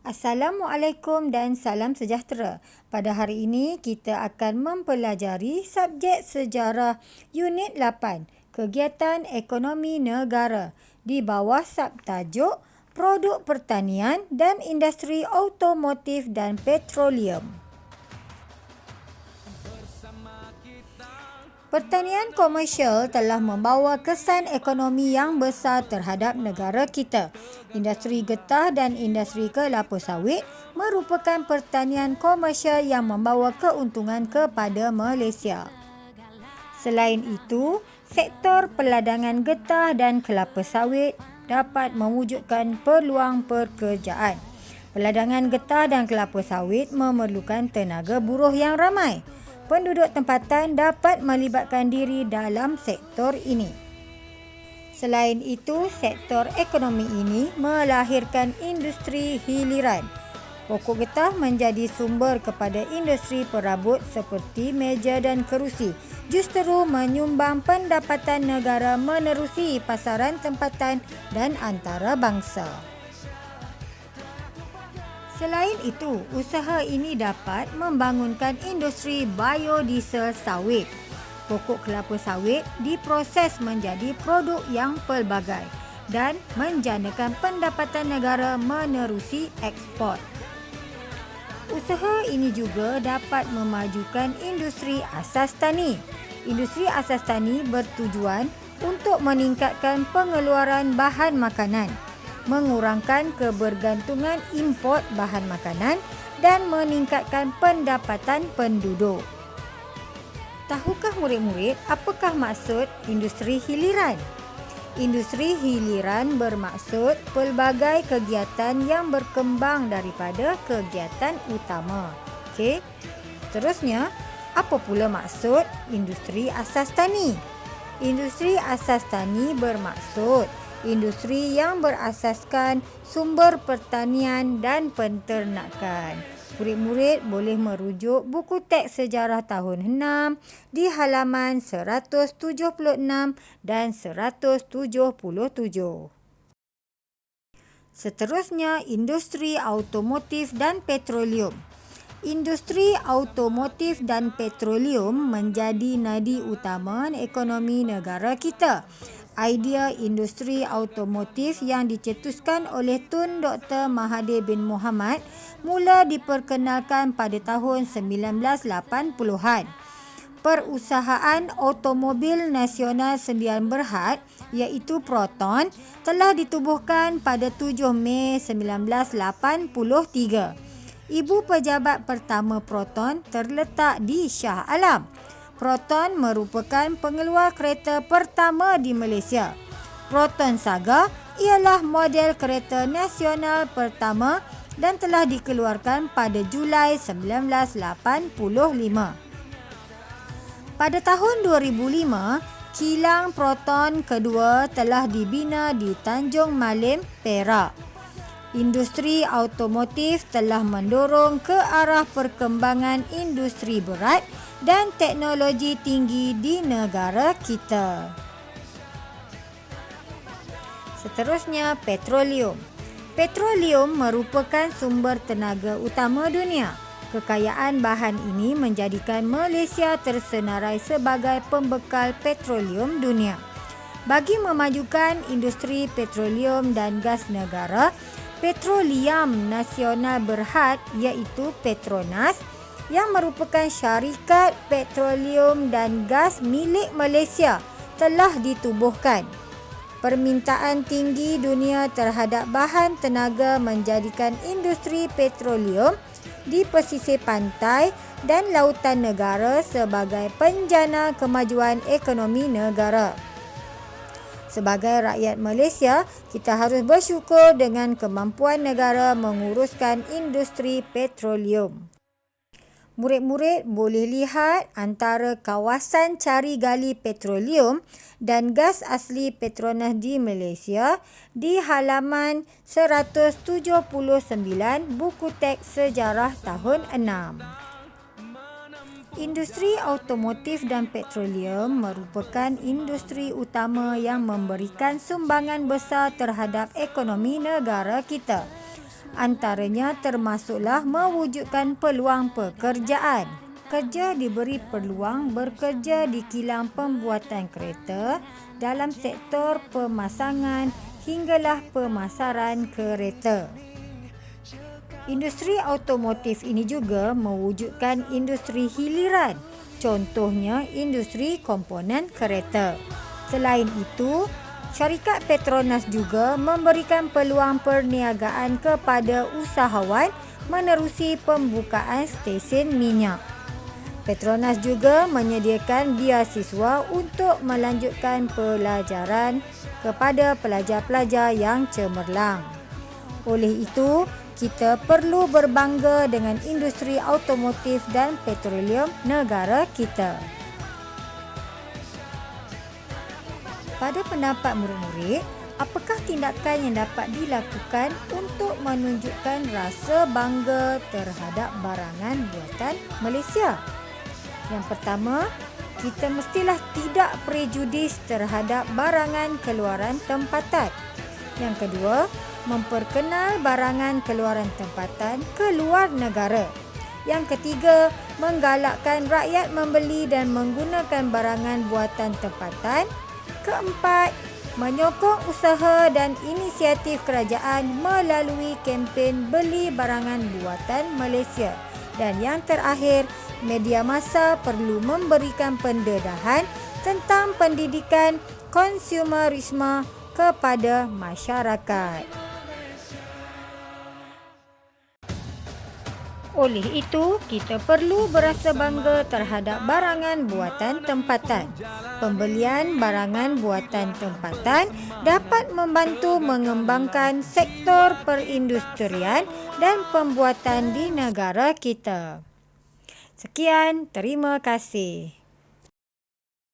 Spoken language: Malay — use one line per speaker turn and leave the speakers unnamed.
Assalamualaikum dan salam sejahtera. Pada hari ini kita akan mempelajari subjek sejarah Unit 8, Kegiatan Ekonomi Negara di bawah subtajuk Produk Pertanian dan Industri Automotif dan Petroleum. Pertanian komersial telah membawa kesan ekonomi yang besar terhadap negara kita. Industri getah dan industri kelapa sawit merupakan pertanian komersial yang membawa keuntungan kepada Malaysia. Selain itu, sektor perladangan getah dan kelapa sawit dapat mewujudkan peluang pekerjaan. Perladangan getah dan kelapa sawit memerlukan tenaga buruh yang ramai. Penduduk tempatan dapat melibatkan diri dalam sektor ini. Selain itu, sektor ekonomi ini melahirkan industri hiliran. Pokok getah menjadi sumber kepada industri perabot seperti meja dan kerusi, justru menyumbang pendapatan negara menerusi pasaran tempatan dan antarabangsa. Selain itu, usaha ini dapat membangunkan industri biodiesel sawit. Pokok kelapa sawit diproses menjadi produk yang pelbagai dan menjanakan pendapatan negara menerusi ekspor. Usaha ini juga dapat memajukan industri asas tani. Industri asas tani bertujuan untuk meningkatkan pengeluaran bahan makanan, mengurangkan kebergantungan import bahan makanan dan meningkatkan pendapatan penduduk. Tahukah murid-murid apakah maksud industri hiliran? Industri hiliran bermaksud pelbagai kegiatan yang berkembang daripada kegiatan utama. Okey. Seterusnya, apa pula maksud industri asas tani? Industri asas tani bermaksud industri yang berasaskan sumber pertanian dan penternakan. Murid-murid boleh merujuk buku teks sejarah tahun 6 di halaman 176 dan 177. Seterusnya, industri automotif dan petroleum. Industri automotif dan petroleum menjadi nadi utama ekonomi negara kita. Idea industri automotif yang dicetuskan oleh Tun Dr. Mahathir bin Mohamad mula diperkenalkan pada tahun 1980-an. Perusahaan Automobil Nasional Sdn Bhd iaitu Proton telah ditubuhkan pada 7 Mei 1983. Ibu pejabat pertama Proton terletak di Shah Alam. Proton merupakan pengeluar kereta pertama di Malaysia. Proton Saga ialah model kereta nasional pertama dan telah dikeluarkan pada Julai 1985. Pada tahun 2005, kilang Proton kedua telah dibina di Tanjung Malim, Perak. Industri automotif telah mendorong ke arah perkembangan industri berat dan teknologi tinggi di negara kita. Seterusnya, petroleum. Petroleum merupakan sumber tenaga utama dunia. Kekayaan bahan ini menjadikan Malaysia tersenarai sebagai pembekal petroleum dunia. Bagi memajukan industri petroleum dan gas negara, Petroleum Nasional Berhad iaitu Petronas yang merupakan syarikat petroleum dan gas milik Malaysia telah ditubuhkan. Permintaan tinggi dunia terhadap bahan tenaga menjadikan industri petroleum di pesisir pantai dan lautan negara sebagai penjana kemajuan ekonomi negara. Sebagai rakyat Malaysia, kita harus bersyukur dengan kemampuan negara menguruskan industri petroleum. Murid-murid boleh lihat antara kawasan cari gali petroleum dan gas asli Petronas di Malaysia di halaman 179 buku teks sejarah tahun 6. Industri automotif dan petroleum merupakan industri utama yang memberikan sumbangan besar terhadap ekonomi negara kita. Antaranya termasuklah mewujudkan peluang pekerjaan. Kerja diberi peluang bekerja di kilang pembuatan kereta dalam sektor pemasangan hinggalah pemasaran kereta. Industri automotif ini juga mewujudkan industri hiliran, contohnya industri komponen kereta. Selain itu, syarikat Petronas juga memberikan peluang perniagaan kepada usahawan menerusi pembukaan stesen minyak. Petronas juga menyediakan beasiswa untuk melanjutkan pelajaran kepada pelajar-pelajar yang cemerlang. Oleh itu, kita perlu berbangga dengan industri automotif dan petroleum negara kita. Pada pendapat murid-murid, apakah tindakan yang dapat dilakukan untuk menunjukkan rasa bangga terhadap barangan buatan Malaysia? Yang pertama, kita mestilah tidak prejudis terhadap barangan keluaran tempatan. Yang kedua, memperkenal barangan keluaran tempatan ke luar negara. Yang ketiga, menggalakkan rakyat membeli dan menggunakan barangan buatan tempatan. Keempat, menyokong usaha dan inisiatif kerajaan melalui kempen beli barangan buatan Malaysia. Dan yang terakhir, media massa perlu memberikan pendedahan tentang pendidikan konsumerisme kepada masyarakat. Oleh itu, kita perlu berasa bangga terhadap barangan buatan tempatan. Pembelian barangan buatan tempatan dapat membantu mengembangkan sektor perindustrian dan pembuatan di negara kita. Sekian, terima kasih.